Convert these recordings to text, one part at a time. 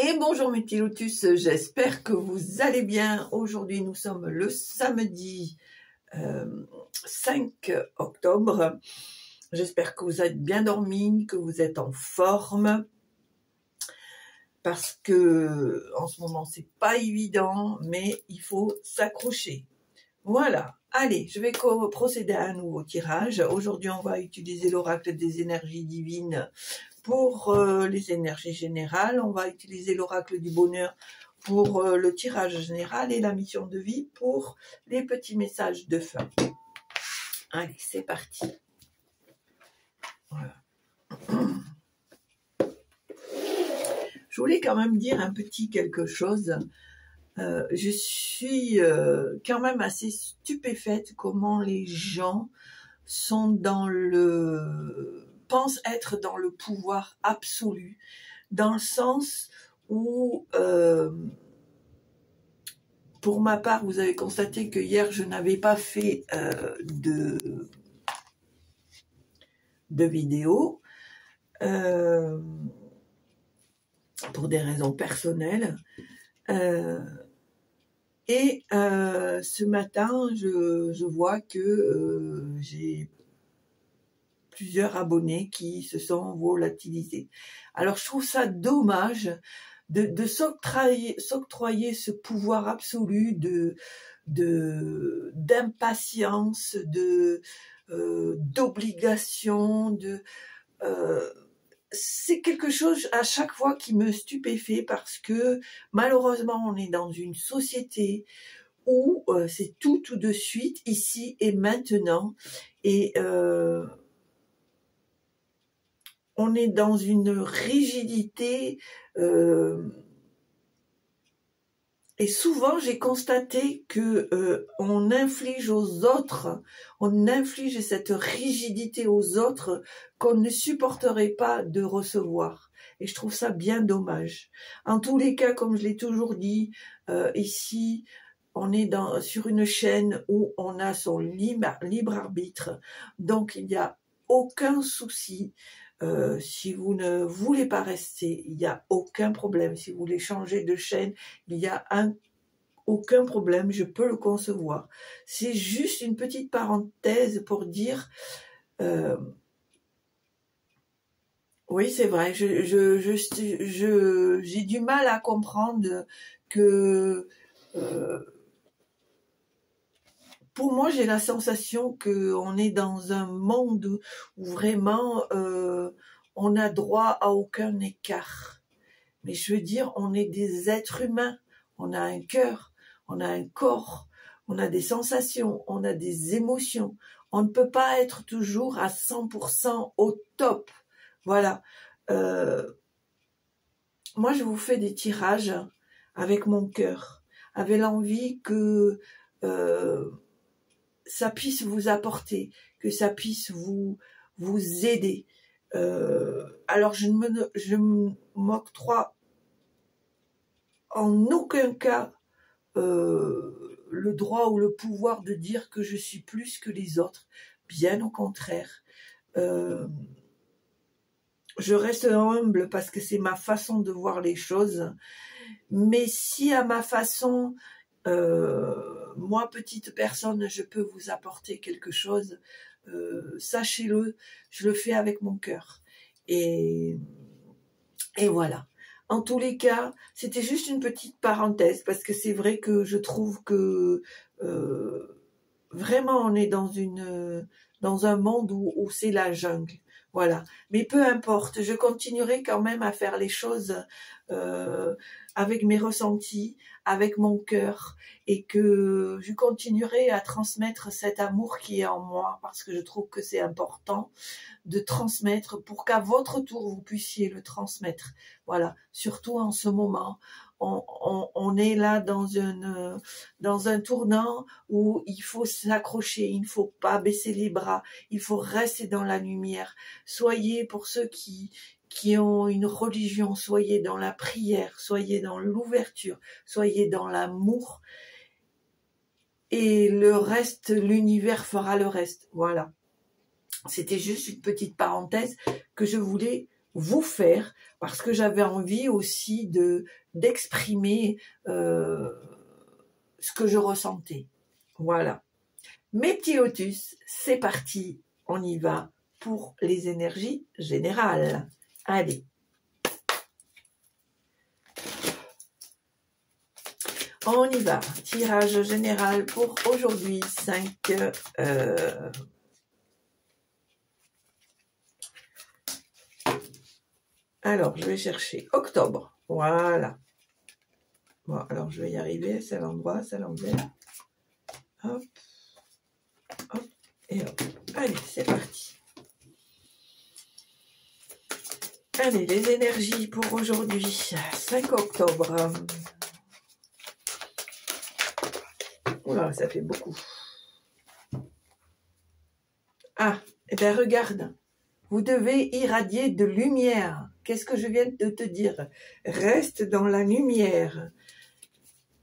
Et bonjour mes petits lotus, j'espère que vous allez bien. Aujourd'hui nous sommes le samedi 5 octobre. J'espère que vous êtes bien dormis, que vous êtes en forme. Parce que en ce moment c'est pas évident, mais il faut s'accrocher. Voilà, allez, je vais procéder à un nouveau tirage. Aujourd'hui on va utiliser l'oracle des énergies divines pour les énergies générales. On va utiliser l'oracle du bonheur pour le tirage général et la mission de vie pour les petits messages de fin. Allez, c'est parti. Voilà. Je voulais quand même dire un petit quelque chose. Je suis quand même assez stupéfaite comment les gens sont dans pensent être dans le pouvoir absolu, dans le sens où, pour ma part, vous avez constaté que hier, je n'avais pas fait de vidéo pour des raisons personnelles. Et ce matin, je vois que j'ai plusieurs abonnés qui se sont volatilisés. Alors, je trouve ça dommage de s'octroyer ce pouvoir absolu d'impatience, d'obligation, c'est quelque chose à chaque fois qui me stupéfait parce que malheureusement on est dans une société où c'est tout de suite, ici et maintenant, et on est dans une rigidité et souvent j'ai constaté que on inflige aux autres, on inflige cette rigidité aux autres qu'on ne supporterait pas de recevoir. Et je trouve ça bien dommage. En tous les cas, comme je l'ai toujours dit, ici, on est sur une chaîne où on a son libre arbitre. Donc il n'y a aucun souci. Si vous ne voulez pas rester, il n'y a aucun problème. Si vous voulez changer de chaîne, il n'y a aucun problème, je peux le concevoir. C'est juste une petite parenthèse pour dire, oui c'est vrai, j'ai du mal à comprendre que, pour moi, j'ai la sensation qu'on est dans un monde où vraiment on a droit à aucun écart. Mais je veux dire, on est des êtres humains, on a un cœur, on a un corps, on a des sensations, on a des émotions. On ne peut pas être toujours à 100% au top. Voilà. Moi, je vous fais des tirages avec mon cœur, avec l'envie que ça puisse vous apporter, que ça puisse vous aider. Alors je m'octroie en aucun cas le droit ou le pouvoir de dire que je suis plus que les autres, bien au contraire. Je reste humble parce que c'est ma façon de voir les choses, mais si à ma façon, moi petite personne, je peux vous apporter quelque chose, sachez-le, je le fais avec mon cœur. Et voilà. En tous les cas, c'était juste une petite parenthèse, parce que c'est vrai que je trouve que vraiment on est dans un monde où c'est la jungle. Voilà. Mais peu importe, je continuerai quand même à faire les choses avec mes ressentis, avec mon cœur, et que je continuerai à transmettre cet amour qui est en moi, parce que je trouve que c'est important de transmettre pour qu'à votre tour vous puissiez le transmettre. Voilà, surtout en ce moment, on est là dans un tournant où il faut s'accrocher, il ne faut pas baisser les bras, il faut rester dans la lumière. Soyez, pour ceux qui ont une religion, soyez dans la prière, soyez dans l'ouverture, soyez dans l'amour, et le reste, l'univers fera le reste. Voilà. C'était juste une petite parenthèse que je voulais vous faire, parce que j'avais envie aussi d'exprimer ce que je ressentais. Voilà. Mes petits lotus, c'est parti, on y va pour les énergies générales. Allez. On y va. Tirage général pour aujourd'hui. 5. Alors, je vais chercher octobre. Voilà. Bon, alors je vais y arriver. C'est l'endroit, c'est l'envers. Hop. Hop. Et hop. Allez, c'est parti. Allez, les énergies pour aujourd'hui. 5 octobre. Oula, ça fait beaucoup. Ah, et bien regarde. Vous devez irradier de lumière. Qu'est-ce que je viens de te dire? Reste dans la lumière.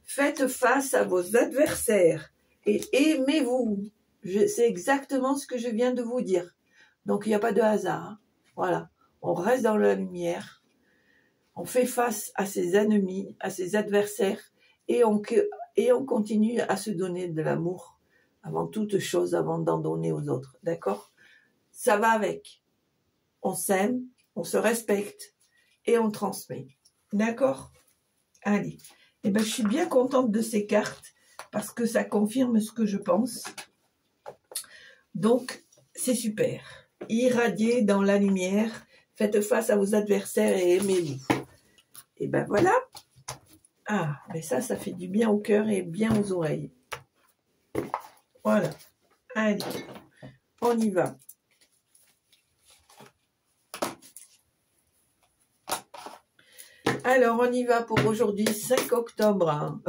Faites face à vos adversaires et aimez-vous. C'est exactement ce que je viens de vous dire. Donc, il n'y a pas de hasard. Hein. Voilà. On reste dans la lumière. On fait face à ses ennemis, à ses adversaires et on continue à se donner de l'amour avant toute chose, avant d'en donner aux autres. D'accord? Ça va avec. On s'aime, on se respecte et on transmet. D'accord? Allez. Eh ben, je suis bien contente de ces cartes parce que ça confirme ce que je pense. Donc, c'est super. Irradiez dans la lumière, faites face à vos adversaires et aimez-vous. Et ben voilà. Ah, mais ça fait du bien au cœur et bien aux oreilles. Voilà. Allez, on y va. Alors, on y va pour aujourd'hui, 5 octobre. Hein.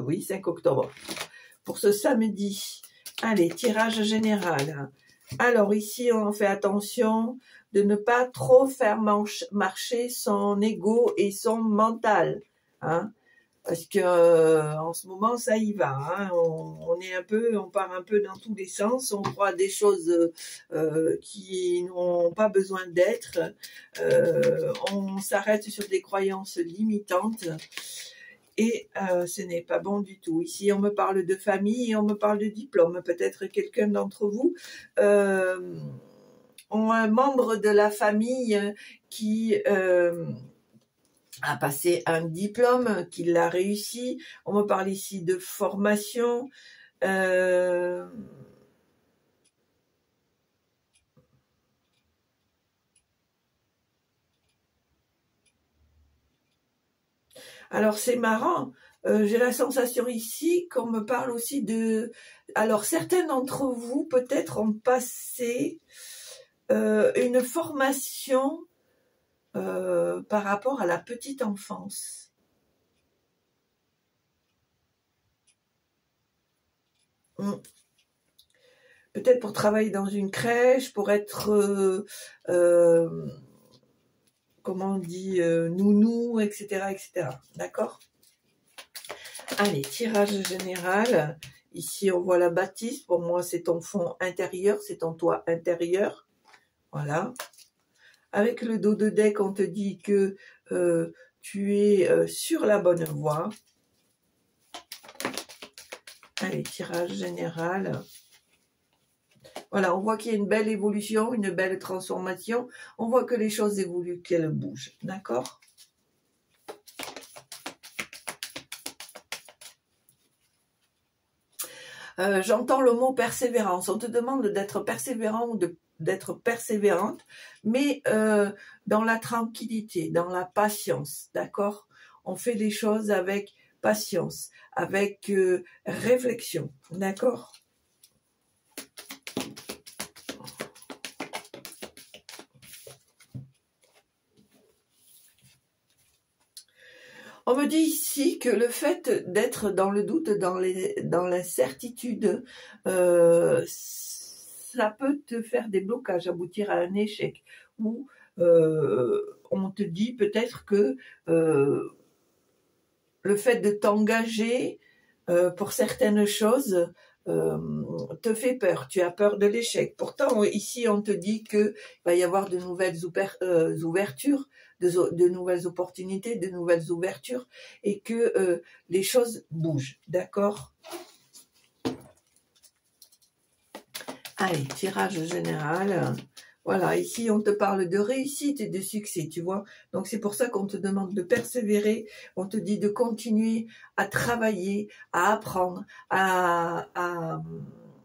Oui, 5 octobre. Pour ce samedi. Allez, tirage général. Alors, ici, on fait attention de ne pas trop faire marcher son ego et son mental. Hein. Parce que en ce moment, ça y va. Hein. On part un peu dans tous les sens. On croit des choses qui n'ont pas besoin d'être. On s'arrête sur des croyances limitantes. Et ce n'est pas bon du tout. Ici, on me parle de famille et on me parle de diplôme. Peut-être quelqu'un d'entre vous ont un membre de la famille qui a passé un diplôme, qui l'a réussi. On me parle ici de formation. Alors, c'est marrant. J'ai la sensation ici qu'on me parle aussi de... Alors, certains d'entre vous, peut-être, ont passé une formation par rapport à la petite enfance. Peut-être pour travailler dans une crèche, pour être... comment on dit, nounou, etc., etc. D'accord? Allez, tirage général. Ici, on voit la bâtisse. Pour moi, c'est ton fond intérieur, c'est ton toit intérieur. Voilà. Avec le dos de deck, on te dit que tu es sur la bonne voie. Allez, tirage général. Voilà, on voit qu'il y a une belle évolution, une belle transformation. On voit que les choses évoluent, qu'elles bougent. D'accord? J'entends le mot persévérance. On te demande d'être persévérant ou d'être persévérante, mais dans la tranquillité, dans la patience. D'accord? On fait les choses avec patience, avec réflexion. D'accord? On me dit ici que le fait d'être dans le doute, dans l'incertitude, ça peut te faire des blocages, aboutir à un échec. Ou on te dit peut-être que le fait de t'engager pour certaines choses te fait peur. Tu as peur de l'échec. Pourtant, ici, on te dit que va y avoir de nouvelles ouvertures, de nouvelles opportunités, de nouvelles ouvertures, et que les choses bougent. D'accord? Allez, tirage général. Voilà, ici, on te parle de réussite et de succès, tu vois. Donc, c'est pour ça qu'on te demande de persévérer. On te dit de continuer à travailler, à apprendre, à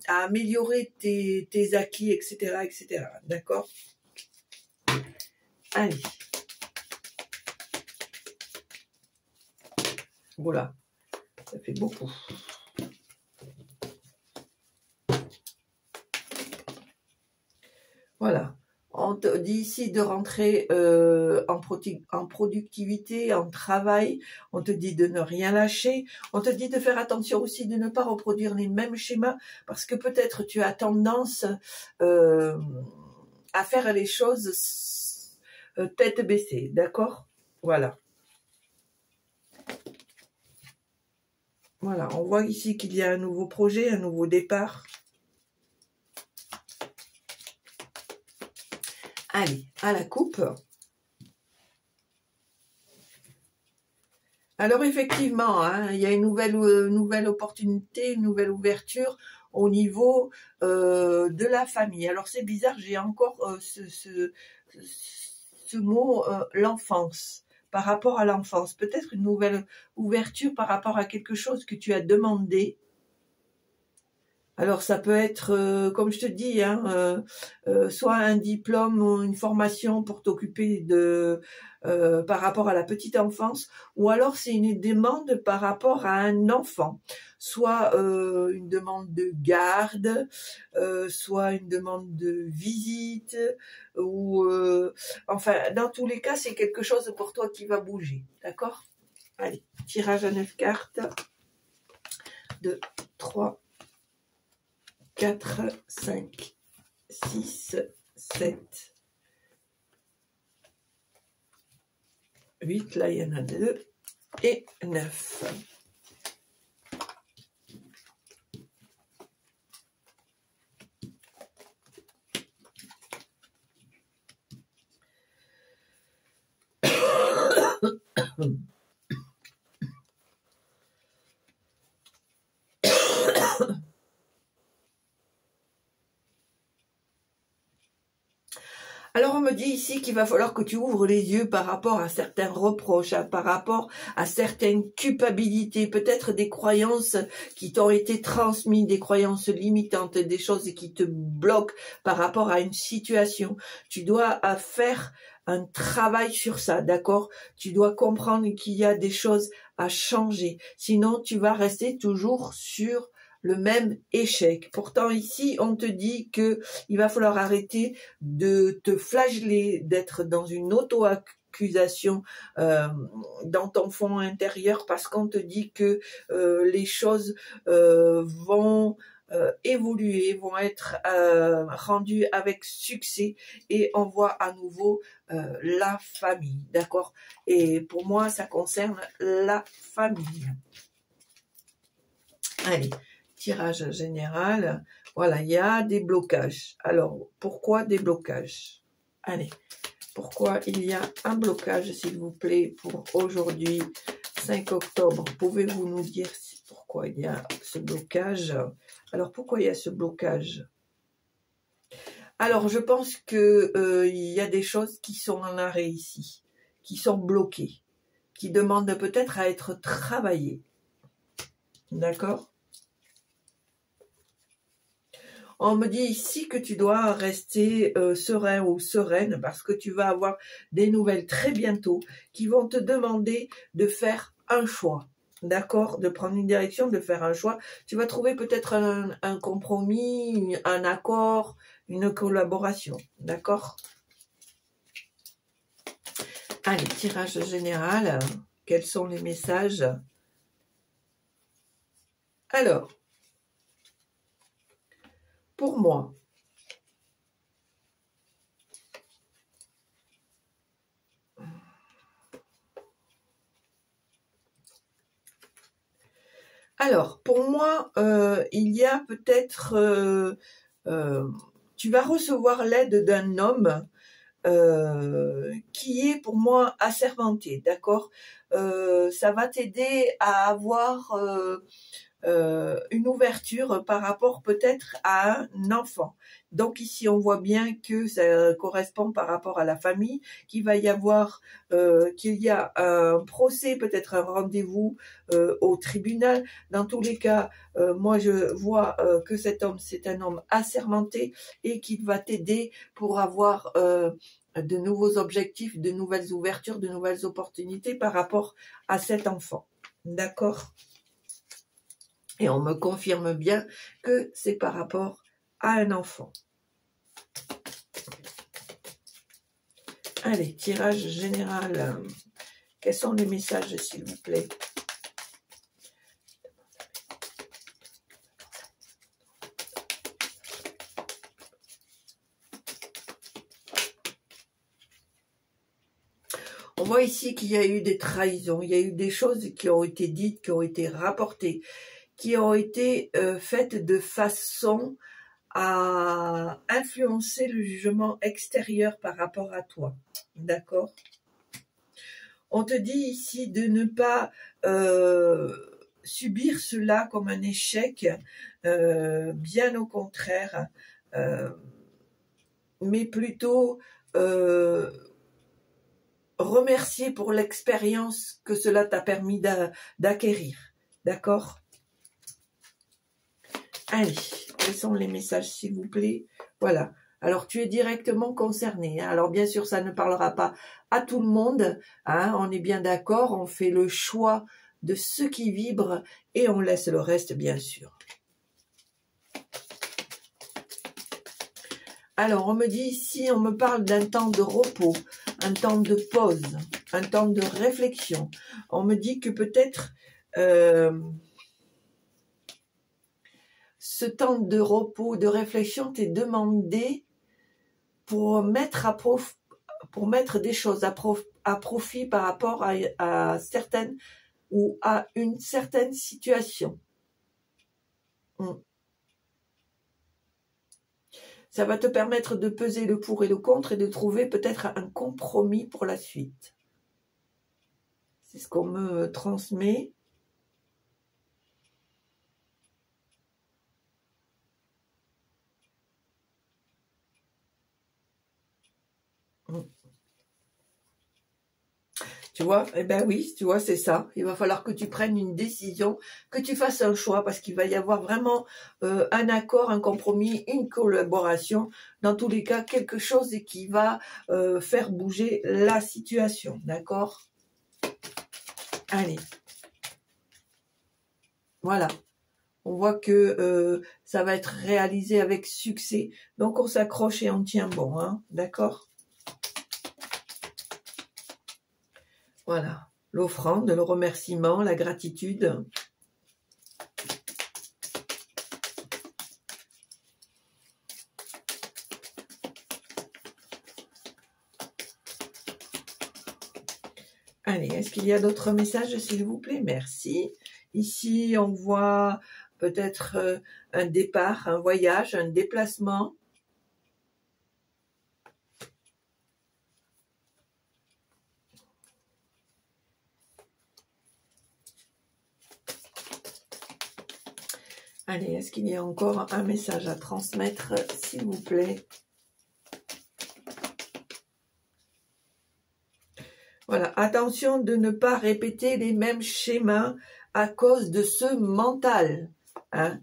améliorer tes acquis, etc., etc. D'accord? Allez. Voilà. Ça fait beaucoup. Voilà. On te dit ici de rentrer en productivité, en travail. On te dit de ne rien lâcher. On te dit de faire attention aussi de ne pas reproduire les mêmes schémas parce que peut-être tu as tendance à faire les choses tête baissée. D'accord? Voilà. Voilà. On voit ici qu'il y a un nouveau projet, un nouveau départ. Allez, à la coupe. Alors effectivement, hein, il y a une nouvelle opportunité, une nouvelle ouverture au niveau de la famille. Alors c'est bizarre, j'ai encore ce mot, l'enfance, par rapport à l'enfance. Peut-être une nouvelle ouverture par rapport à quelque chose que tu as demandé. Alors ça peut être, comme je te dis, hein, soit un diplôme ou une formation pour t'occuper de par rapport à la petite enfance, ou alors c'est une demande par rapport à un enfant, soit une demande de garde, soit une demande de visite, ou enfin dans tous les cas c'est quelque chose pour toi qui va bouger, d'accord? Allez, tirage à 9 cartes, 2, 3, 4, 5, 6, 7, 8, là il y en a 2, et 9. Alors on me dit ici qu'il va falloir que tu ouvres les yeux par rapport à certains reproches, par rapport à certaines culpabilités, peut-être des croyances qui t'ont été transmises, des croyances limitantes, des choses qui te bloquent par rapport à une situation. Tu dois faire un travail sur ça, d'accord? Tu dois comprendre qu'il y a des choses à changer. Sinon, tu vas rester toujours sur le même échec. Pourtant, ici, on te dit que il va falloir arrêter de te flageller, d'être dans une auto-accusation dans ton fond intérieur parce qu'on te dit que les choses vont évoluer, vont être rendues avec succès et on voit à nouveau la famille, d'accord? Et pour moi, ça concerne la famille. Allez, tirage général. Voilà, il y a des blocages. Alors, pourquoi des blocages? Allez, pourquoi il y a un blocage, s'il vous plaît, pour aujourd'hui, 5 octobre? Pouvez-vous nous dire pourquoi il y a ce blocage? Alors, pourquoi il y a ce blocage? Alors, je pense que il y a des choses qui sont en arrêt ici, qui sont bloquées, qui demandent peut-être à être travaillées. D'accord? On me dit ici que tu dois rester serein ou sereine parce que tu vas avoir des nouvelles très bientôt qui vont te demander de faire un choix. D'accord? De prendre une direction, de faire un choix. Tu vas trouver peut-être un compromis, un accord, une collaboration. D'accord? Allez, tirage général. Quels sont les messages? Alors, pour moi, Alors, pour moi, il y a peut-être... tu vas recevoir l'aide d'un homme qui est pour moi assermenté, d'accord. Ça va t'aider à avoir une ouverture par rapport peut-être à un enfant. Donc ici on voit bien que ça correspond par rapport à la famille, qu'il va y avoir, qu'il y a un procès, peut-être un rendez-vous au tribunal. Dans tous les cas, moi je vois que cet homme c'est un homme assermenté et qu'il va t'aider pour avoir de nouveaux objectifs, de nouvelles ouvertures, de nouvelles opportunités par rapport à cet enfant. D'accord ? Et on me confirme bien que c'est par rapport à un enfant. Allez, tirage général. Quels sont les messages, s'il vous plaît? On voit ici qu'il y a eu des trahisons, il y a eu des choses qui ont été dites, qui ont été rapportées, qui ont été faites de façon à influencer le jugement extérieur par rapport à toi. D'accord? On te dit ici de ne pas subir cela comme un échec, bien au contraire, mais plutôt remercier pour l'expérience que cela t'a permis d'acquérir. D'accord? Allez, quels sont les messages, s'il vous plaît? Voilà. Alors, tu es directement concerné. Hein. Alors, bien sûr, ça ne parlera pas à tout le monde. Hein. On est bien d'accord. On fait le choix de ce qui vibre et on laisse le reste, bien sûr. Alors, on me dit ici, on me parle d'un temps de repos, un temps de pause, un temps de réflexion. On me dit que peut-être... ce temps de repos, de réflexion t'est demandé pour mettre des choses à profit par rapport à certaines ou à une certaine situation. Ça va te permettre de peser le pour et le contre et de trouver peut-être un compromis pour la suite. C'est ce qu'on me transmet. Tu vois, eh ben oui, tu vois, c'est ça. Il va falloir que tu prennes une décision, que tu fasses un choix, parce qu'il va y avoir vraiment un accord, un compromis, une collaboration. Dans tous les cas, quelque chose qui va faire bouger la situation, d'accord? Allez. Voilà. On voit que ça va être réalisé avec succès. Donc, on s'accroche et on tient bon, hein, d'accord? Voilà, l'offrande, le remerciement, la gratitude. Allez, est-ce qu'il y a d'autres messages, s'il vous plaît? Merci. Ici, on voit peut-être un départ, un voyage, un déplacement. Allez, est-ce qu'il y a encore un message à transmettre, s'il vous plaît? Voilà, attention de ne pas répéter les mêmes schémas à cause de ce mental. Hein.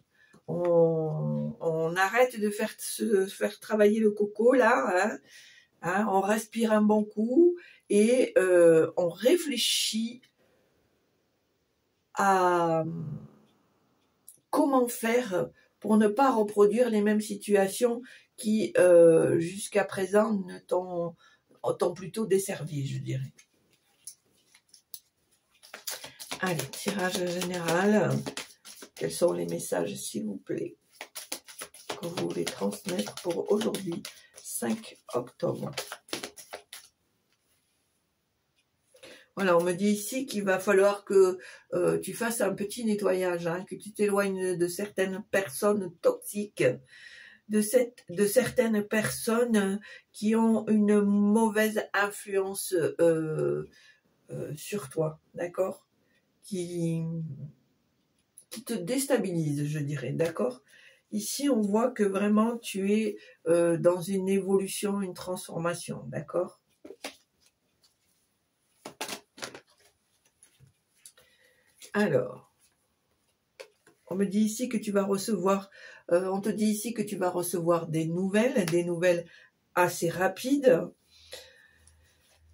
On arrête de faire travailler le coco, là. Hein. Hein, on respire un bon coup et on réfléchit à... comment faire pour ne pas reproduire les mêmes situations qui, jusqu'à présent, t'ont plutôt desservi, je dirais. Allez, tirage général. Quels sont les messages, s'il vous plaît, que vous voulez transmettre pour aujourd'hui, 5 octobre. Voilà, on me dit ici qu'il va falloir que tu fasses un petit nettoyage, hein, que tu t'éloignes de certaines personnes toxiques, de certaines personnes qui ont une mauvaise influence sur toi, d'accord, qui te déstabilisent, je dirais, d'accord. Ici, on voit que vraiment tu es dans une évolution, une transformation, d'accord. Alors, on me dit ici que tu vas recevoir, on te dit ici que tu vas recevoir des nouvelles assez rapides,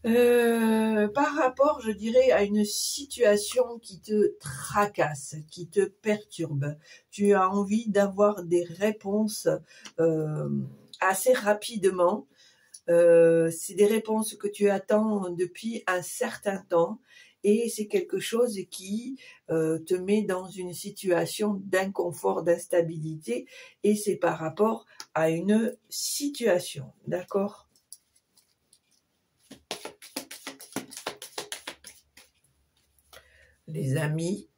par rapport, je dirais, à une situation qui te tracasse, qui te perturbe. Tu as envie d'avoir des réponses assez rapidement. C'est des réponses que tu attends depuis un certain temps et c'est quelque chose qui te met dans une situation d'inconfort, d'instabilité et c'est par rapport à une situation, d'accord? Les amis,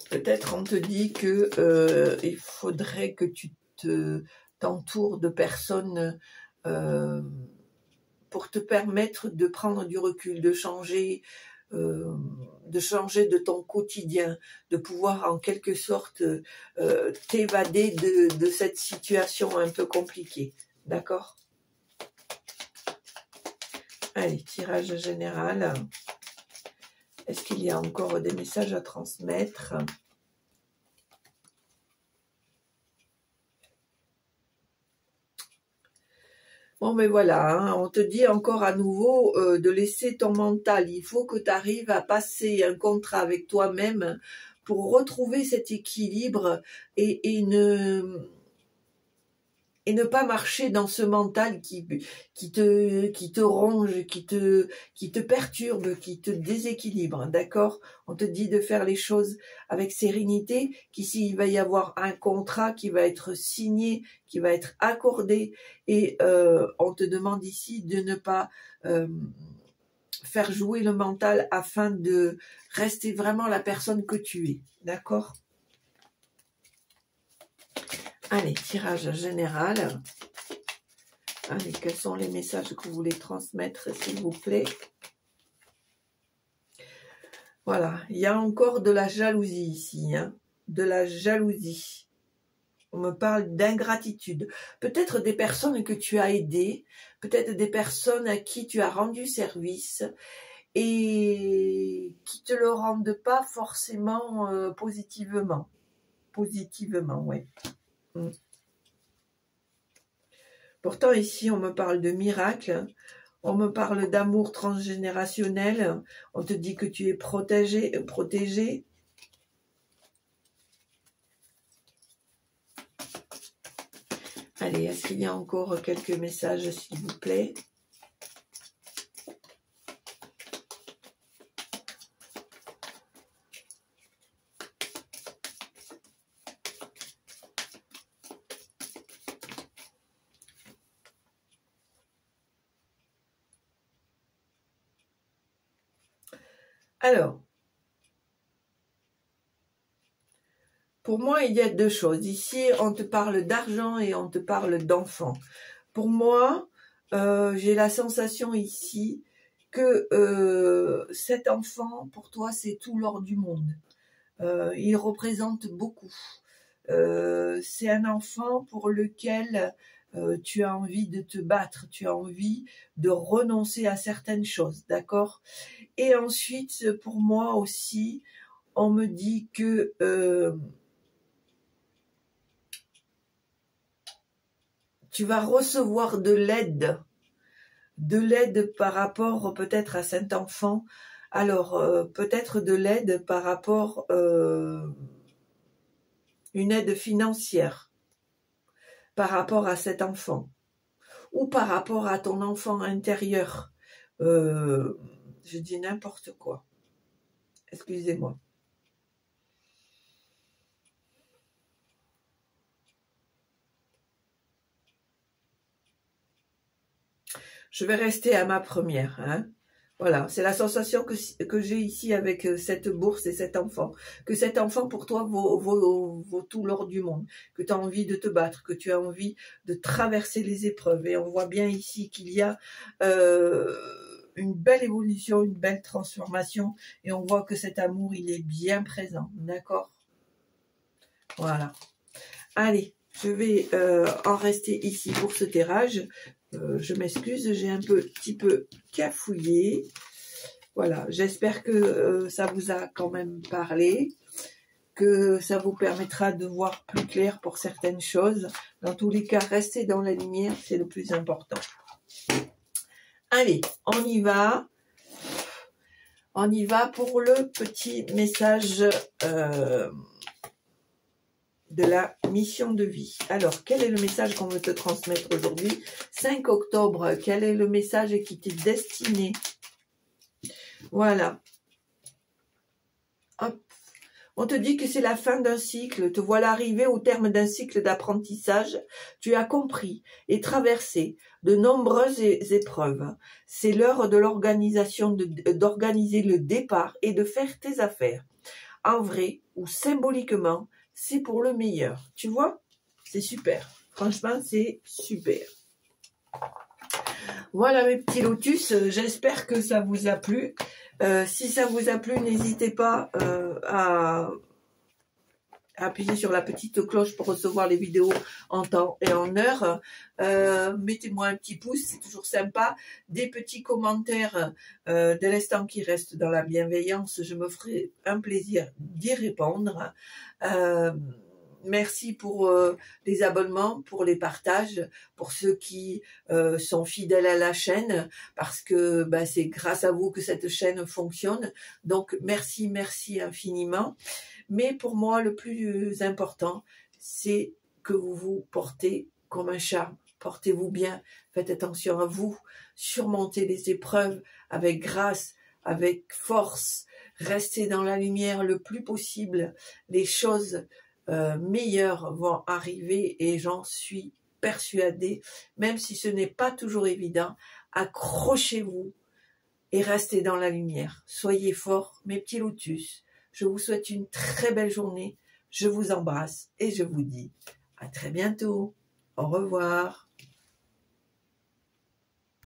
peut-être on te dit que il faudrait que tu t'entoures de personnes pour te permettre de prendre du recul, de changer de ton quotidien, de pouvoir en quelque sorte t'évader de cette situation un peu compliquée. D'accord? Allez, tirage général. Est-ce qu'il y a encore des messages à transmettre? Bon, mais voilà, hein, on te dit encore à nouveau de laisser ton mental. Il faut que tu arrives à passer un contrat avec toi-même pour retrouver cet équilibre et ne pas marcher dans ce mental qui te ronge, qui te perturbe, qui te déséquilibre, d'accord? On te dit de faire les choses avec sérénité, qu'ici il va y avoir un contrat qui va être signé, qui va être accordé, et on te demande ici de ne pas faire jouer le mental afin de rester vraiment la personne que tu es, d'accord? Allez, tirage général. Allez, quels sont les messages que vous voulez transmettre, s'il vous plaît? Voilà, il y a encore de la jalousie ici, hein, de la jalousie. On me parle d'ingratitude. Peut-être des personnes que tu as aidées, peut-être des personnes à qui tu as rendu service et qui te le rendent pas forcément positivement. Positivement, oui. Pourtant, ici, on me parle de miracle, on me parle d'amour transgénérationnel, on te dit que tu es protégé. Allez, est-ce qu'il y a encore quelques messages, s'il vous plaît? Alors, pour moi, il y a deux choses. Ici, on te parle d'argent et on te parle d'enfant. Pour moi, j'ai la sensation ici que cet enfant, pour toi, c'est tout l'or du monde. Il représente beaucoup. C'est un enfant pour lequel tu as envie de te battre, tu as envie de renoncer à certaines choses, d'accord? Et ensuite, pour moi aussi, on me dit que tu vas recevoir de l'aide par rapport peut-être à cet enfant. Alors, peut-être de l'aide par rapport une aide financière par rapport à cet enfant ou par rapport à ton enfant intérieur. Je dis n'importe quoi. Excusez-moi. je vais rester à ma première. Hein. Voilà, c'est la sensation que j'ai ici avec cette bourse et cet enfant. Que cet enfant, pour toi, vaut tout l'or du monde. Que tu as envie de te battre, que tu as envie de traverser les épreuves. Et on voit bien ici qu'il y a une belle évolution, une belle transformation. Et on voit que cet amour, il est bien présent. D'accord? Voilà. Allez, je vais en rester ici pour ce tirage. Je m'excuse, j'ai un petit peu cafouillé. Voilà, j'espère que ça vous a quand même parlé, que ça vous permettra de voir plus clair pour certaines choses. Dans tous les cas, restez dans la lumière, c'est le plus important. Allez, on y va. On y va pour le petit message de la mission de vie. Alors, quel est le message qu'on veut te transmettre aujourd'hui? 5 octobre, quel est le message qui t'est destiné? Voilà. Hop. On te dit que c'est la fin d'un cycle. Te voilà arrivé au terme d'un cycle d'apprentissage. Tu as compris et traversé de nombreuses épreuves. C'est l'heure de l'organisation, d'organiser le départ et de faire tes affaires. En vrai ou symboliquement, c'est pour le meilleur. Tu vois? C'est super. Franchement, c'est super. Voilà mes petits lotus. J'espère que ça vous a plu. Si ça vous a plu, n'hésitez pas à appuyer sur la petite cloche pour recevoir les vidéos en temps et en heure. Mettez-moi un petit pouce, c'est toujours sympa. Des petits commentaires dès l'instant qui reste dans la bienveillance. Je me ferai un plaisir d'y répondre. Merci pour les abonnements, pour les partages, pour ceux qui sont fidèles à la chaîne, parce que c'est grâce à vous que cette chaîne fonctionne. Donc merci, merci infiniment. Mais pour moi, le plus important, c'est que vous vous portez comme un charme. Portez-vous bien, faites attention à vous, surmontez les épreuves avec grâce, avec force. Restez dans la lumière le plus possible. Les choses meilleures vont arriver et j'en suis persuadée, même si ce n'est pas toujours évident. Accrochez-vous et restez dans la lumière. Soyez forts, mes petits lotus. Je vous souhaite une très belle journée. Je vous embrasse et je vous dis à très bientôt. Au revoir.